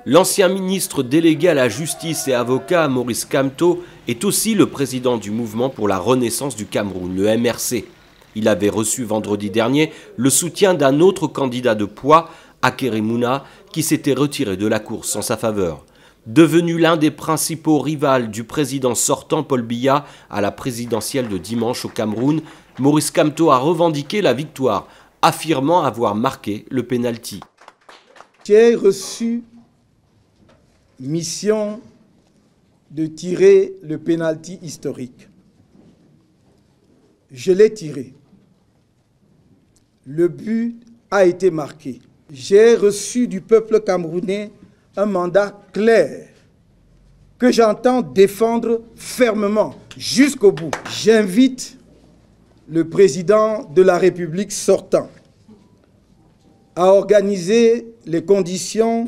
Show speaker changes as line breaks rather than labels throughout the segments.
L'ancien ministre délégué à la justice et avocat Maurice Kamto est aussi le président du mouvement pour la renaissance du Cameroun, le MRC. Il avait reçu vendredi dernier le soutien d'un autre candidat de poids, Akeremouna, qui s'était retiré de la course en sa faveur. Devenu l'un des principaux rivaux du président sortant Paul Biya à la présidentielle de dimanche au Cameroun, Maurice Kamto a revendiqué la victoire, affirmant avoir marqué le pénalty.
J'ai reçu mission de tirer le pénalty historique. Je l'ai tiré. Le but a été marqué. J'ai reçu du peuple camerounais un mandat clair que j'entends défendre fermement jusqu'au bout. J'invite le président de la République sortant à organiser les conditions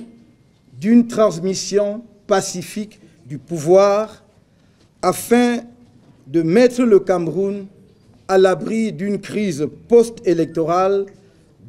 d'une transmission pacifique du pouvoir afin de mettre le Cameroun à l'abri d'une crise post-électorale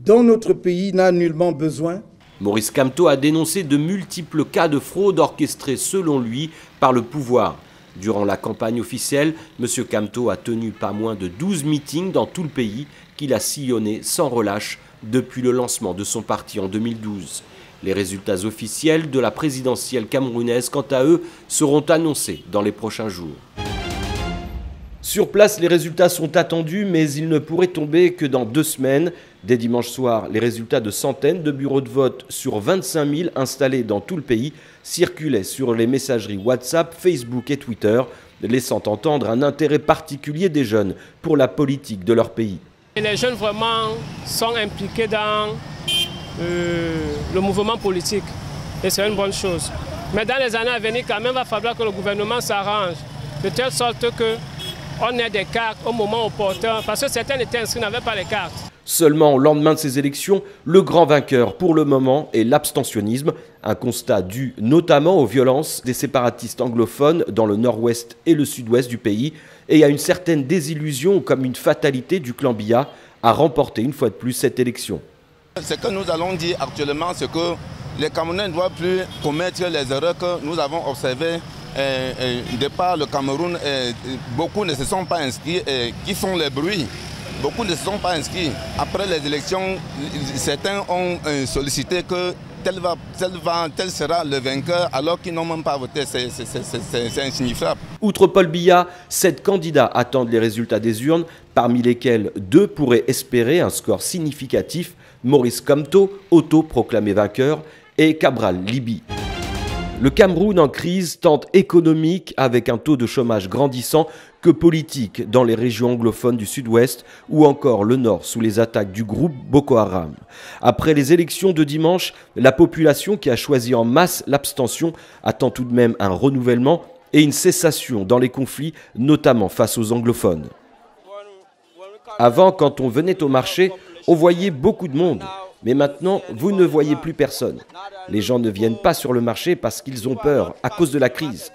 dont notre pays n'a nullement besoin.
Maurice Kamto a dénoncé de multiples cas de fraude orchestrés selon lui par le pouvoir. Durant la campagne officielle, M. Kamto a tenu pas moins de 12 meetings dans tout le pays qu'il a sillonné sans relâche depuis le lancement de son parti en 2012. Les résultats officiels de la présidentielle camerounaise, quant à eux, seront annoncés dans les prochains jours. Sur place, les résultats sont attendus, mais ils ne pourraient tomber que dans 2 semaines. Dès dimanche soir, les résultats de centaines de bureaux de vote sur 25 000 installés dans tout le pays circulaient sur les messageries WhatsApp, Facebook et Twitter, laissant entendre un intérêt particulier des jeunes pour la politique de leur pays.
Et les jeunes vraiment sont impliqués dans le mouvement politique et c'est une bonne chose. Mais dans les années à venir, quand même, il va falloir que le gouvernement s'arrange de telle sorte qu'on ait des cartes au moment opportun, parce que certains étaient inscrits, n'avaient pas les cartes.
Seulement, au lendemain de ces élections, le grand vainqueur pour le moment est l'abstentionnisme, un constat dû notamment aux violences des séparatistes anglophones dans le nord-ouest et le sud-ouest du pays et à une certaine désillusion comme une fatalité du clan Biya à remporter une fois de plus cette élection.
Ce que nous allons dire actuellement, c'est que les Camerounais ne doivent plus commettre les erreurs que nous avons observées. De par le Cameroun, beaucoup ne se sont pas inscrits qui font les bruits. Beaucoup ne se sont pas inscrits. Après les élections, certains ont sollicité que tel sera le vainqueur alors qu'ils n'ont même pas voté. C'est insignifiable.
Outre Paul Biya, 7 candidats attendent les résultats des urnes, parmi lesquels 2 pourraient espérer un score significatif. Maurice Kamto, auto-proclamé vainqueur, et Cabral Libi. Le Cameroun en crise tant économique avec un taux de chômage grandissant que politique dans les régions anglophones du sud-ouest ou encore le nord sous les attaques du groupe Boko Haram. Après les élections de dimanche, la population qui a choisi en masse l'abstention attend tout de même un renouvellement et une cessation dans les conflits, notamment face aux anglophones. Avant, quand on venait au marché, on voyait beaucoup de monde. Mais maintenant, vous ne voyez plus personne. Les gens ne viennent pas sur le marché parce qu'ils ont peur à cause de la crise.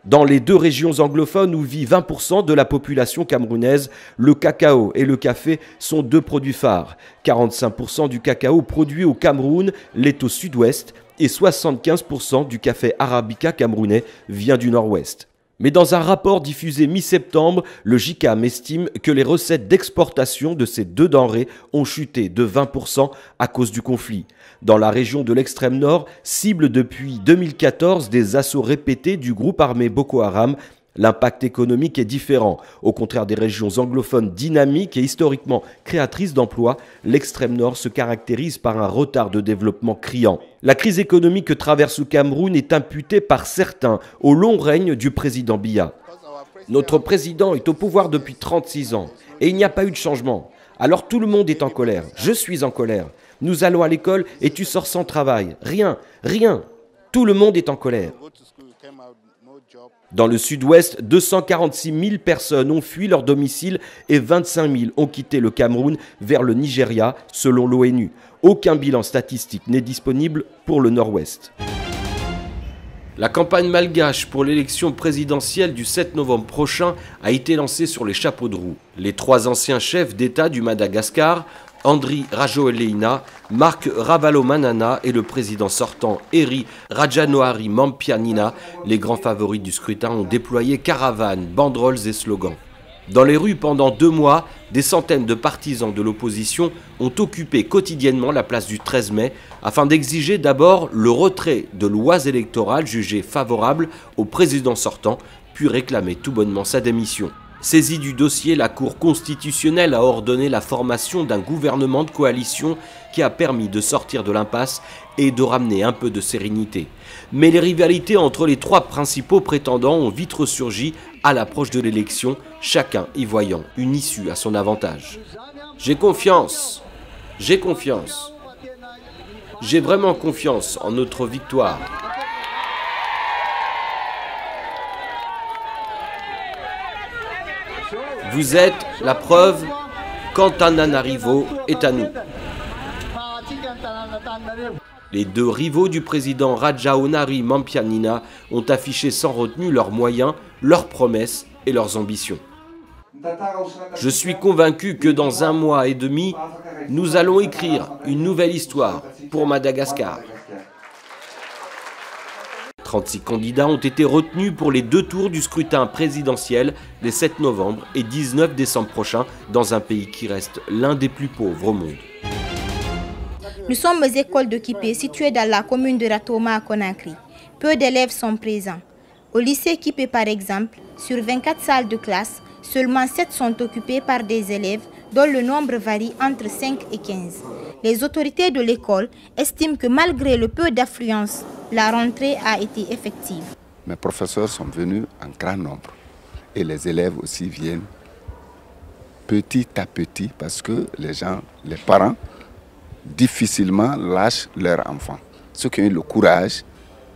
Dans les 2 régions anglophones où vit 20% de la population camerounaise, le cacao et le café sont 2 produits phares. 45% du cacao produit au Cameroun l'est au sud-ouest et 75% du café arabica camerounais vient du nord-ouest. Mais dans un rapport diffusé mi-septembre, le JICAM estime que les recettes d'exportation de ces 2 denrées ont chuté de 20% à cause du conflit. Dans la région de l'extrême nord, cible depuis 2014 des assauts répétés du groupe armé Boko Haram, l'impact économique est différent. Au contraire des régions anglophones dynamiques et historiquement créatrices d'emplois, l'extrême nord se caractérise par un retard de développement criant. La crise économique que traverse le Cameroun est imputée par certains au long règne du président Biya. Notre président est au pouvoir depuis 36 ans et il n'y a pas eu de changement. Alors tout le monde est en colère. Je suis en colère. Nous allons à l'école et tu sors sans travail. Rien. Tout le monde est en colère. Dans le sud-ouest, 246 000 personnes ont fui leur domicile et 25 000 ont quitté le Cameroun vers le Nigeria, selon l'ONU. Aucun bilan statistique n'est disponible pour le nord-ouest. La campagne malgache pour l'élection présidentielle du 7 novembre prochain a été lancée sur les chapeaux de roue. Les 3 anciens chefs d'État du Madagascar Andry Rajoelina, Marc Ravalomanana et le président sortant Eri Rajanoari Mampianina, les grands favoris du scrutin, ont déployé caravanes, banderoles et slogans. Dans les rues pendant 2 mois, des centaines de partisans de l'opposition ont occupé quotidiennement la place du 13 mai afin d'exiger d'abord le retrait de lois électorales jugées favorables au président sortant, puis réclamer tout bonnement sa démission. Saisie du dossier, la Cour constitutionnelle a ordonné la formation d'un gouvernement de coalition qui a permis de sortir de l'impasse et de ramener un peu de sérénité. Mais les rivalités entre les 3 principaux prétendants ont vite ressurgi à l'approche de l'élection, chacun y voyant une issue à son avantage. J'ai confiance, j'ai vraiment confiance en notre victoire. Vous êtes la preuve qu'Antananarivo est à nous. Les 2 rivaux du président Rajaonari Mampianina ont affiché sans retenue leurs moyens, leurs promesses et leurs ambitions. Je suis convaincu que dans 1 mois et demi, nous allons écrire une nouvelle histoire pour Madagascar. 36 candidats ont été retenus pour les 2 tours du scrutin présidentiel les 7 novembre et 19 décembre prochains dans un pays qui reste l'un des plus pauvres au monde.
Nous sommes aux écoles de Kipé situées dans la commune de Ratoma à Conakry. Peu d'élèves sont présents. Au lycée Kipé par exemple, sur 24 salles de classe, seulement 7 sont occupées par des élèves dont le nombre varie entre 5 et 15. Les autorités de l'école estiment que malgré le peu d'affluence, la rentrée a été effective.
Mes professeurs sont venus en grand nombre et les élèves aussi viennent petit à petit parce que les parents, difficilement lâchent leurs enfants. Ceux qui ont eu le courage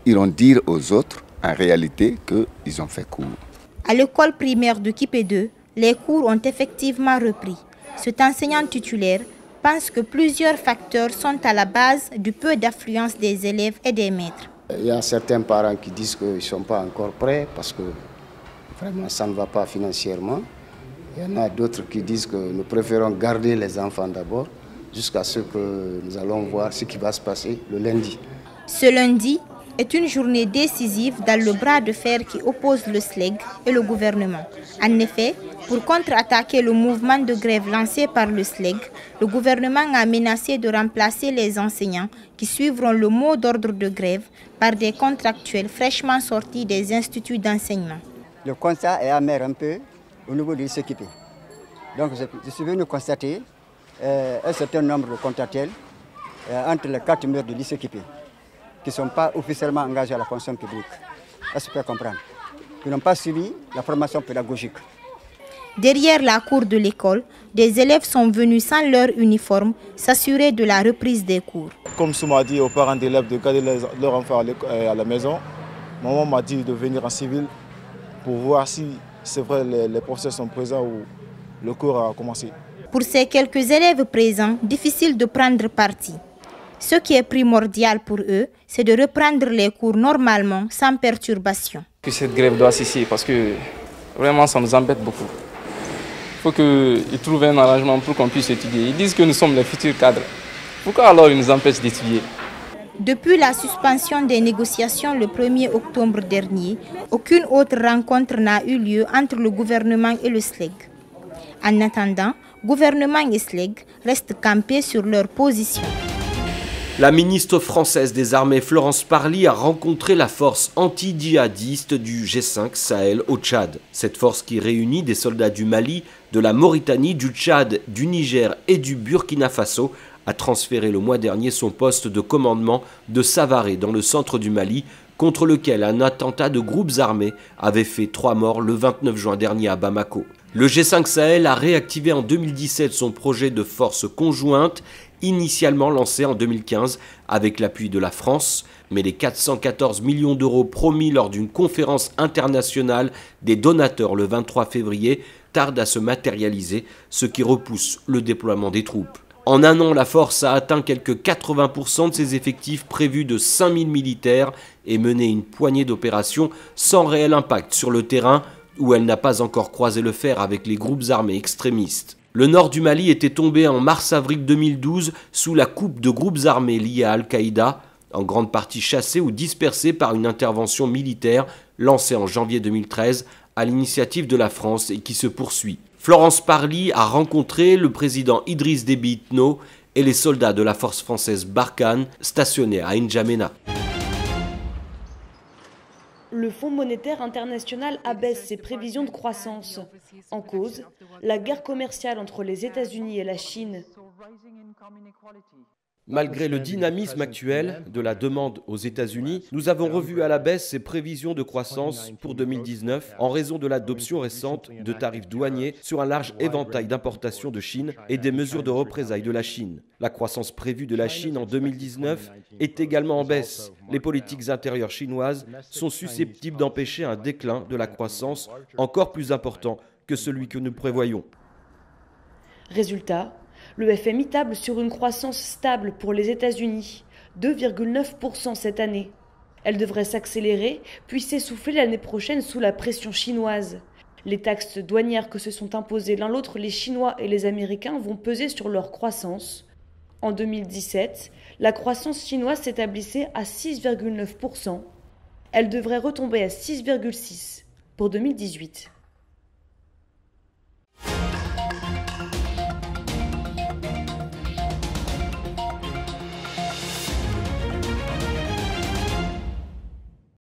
iront dire aux autres en réalité qu'ils ont fait cours.
À l'école primaire de Kipé 2, les cours ont effectivement repris. Cet enseignant titulaire pense que plusieurs facteurs sont à la base du peu d'affluence des élèves et des maîtres.
Il y a certains parents qui disent qu'ils ne sont pas encore prêts parce que vraiment ça ne va pas financièrement. Il y en a d'autres qui disent que nous préférons garder les enfants d'abord jusqu'à ce que nous allons voir ce qui va se passer le lundi.
Ce lundi est une journée décisive dans le bras de fer qui oppose le SLEG et le gouvernement. En effet, pour contre-attaquer le mouvement de grève lancé par le SLEG, le gouvernement a menacé de remplacer les enseignants qui suivront le mot d'ordre de grève par des contractuels fraîchement sortis des instituts d'enseignement.
Le constat est amer un peu au niveau du lycée Kipé. Donc je suis venu constater un certain nombre de contractuels entre les 4 murs du lycée Kipé qui ne sont pas officiellement engagés à la fonction publique. Est-ce que vous pouvez comprendre? Qui n'ont pas suivi la formation pédagogique.
Derrière la cour de l'école, des élèves sont venus sans leur uniforme s'assurer de la reprise des cours.
Comme Souma dit aux parents d'élèves de garder leurs enfants à la maison, maman m'a dit de venir en civil pour voir si c'est vrai les professeurs sont présents ou le cours a commencé.
Pour ces quelques élèves présents, difficile de prendre parti. Ce qui est primordial pour eux, c'est de reprendre les cours normalement, sans perturbation.
Que cette grève doit cesser parce que vraiment ça nous embête beaucoup. Il faut qu'ils trouvent un arrangement pour qu'on puisse étudier. Ils disent que nous sommes les futurs cadres. Pourquoi alors ils nous empêchent d'étudier?
Depuis la suspension des négociations le 1er octobre dernier, aucune autre rencontre n'a eu lieu entre le gouvernement et le SLEG. En attendant, gouvernement et SLEG restent campés sur leur position.
La ministre française des Armées Florence Parly a rencontré la force anti-djihadiste du G5 Sahel au Tchad. Cette force qui réunit des soldats du Mali, de la Mauritanie, du Tchad, du Niger et du Burkina Faso a transféré le mois dernier son poste de commandement de Savaré dans le centre du Mali, contre lequel un attentat de groupes armés avait fait 3 morts le 29 juin dernier à Bamako. Le G5 Sahel a réactivé en 2017 son projet de force conjointe, initialement lancé en 2015 avec l'appui de la France, mais les 414 millions d'euros promis lors d'une conférence internationale des donateurs le 23 février tardent à se matérialiser, ce qui repousse le déploiement des troupes. En un an, la force a atteint quelques 80% de ses effectifs prévus de 5000 militaires et mené une poignée d'opérations sans réel impact sur le terrain où elle n'a pas encore croisé le fer avec les groupes armés extrémistes. Le nord du Mali était tombé en mars-avril 2012 sous la coupe de groupes armés liés à Al-Qaïda, en grande partie chassés ou dispersés par une intervention militaire lancée en janvier 2013 à l'initiative de la France et qui se poursuit. Florence Parly a rencontré le président Idriss Déby Itno et les soldats de la force française Barkhane stationnés à N'Djamena.
Le Fonds monétaire international abaisse ses prévisions de croissance. En cause, la guerre commerciale entre les États-Unis et la Chine.
Malgré le dynamisme actuel de la demande aux États-Unis, nous avons revu à la baisse ces prévisions de croissance pour 2019 en raison de l'adoption récente de tarifs douaniers sur un large éventail d'importations de Chine et des mesures de représailles de la Chine. La croissance prévue de la Chine en 2019 est également en baisse. Les politiques intérieures chinoises sont susceptibles d'empêcher un déclin de la croissance encore plus important que celui que nous prévoyons.
Résultat, le FMI table sur une croissance stable pour les États-Unis, 2,9% cette année. Elle devrait s'accélérer puis s'essouffler l'année prochaine sous la pression chinoise. Les taxes douanières que se sont imposées l'un l'autre les Chinois et les Américains vont peser sur leur croissance. En 2017, la croissance chinoise s'établissait à 6,9%. Elle devrait retomber à 6,6% pour 2018.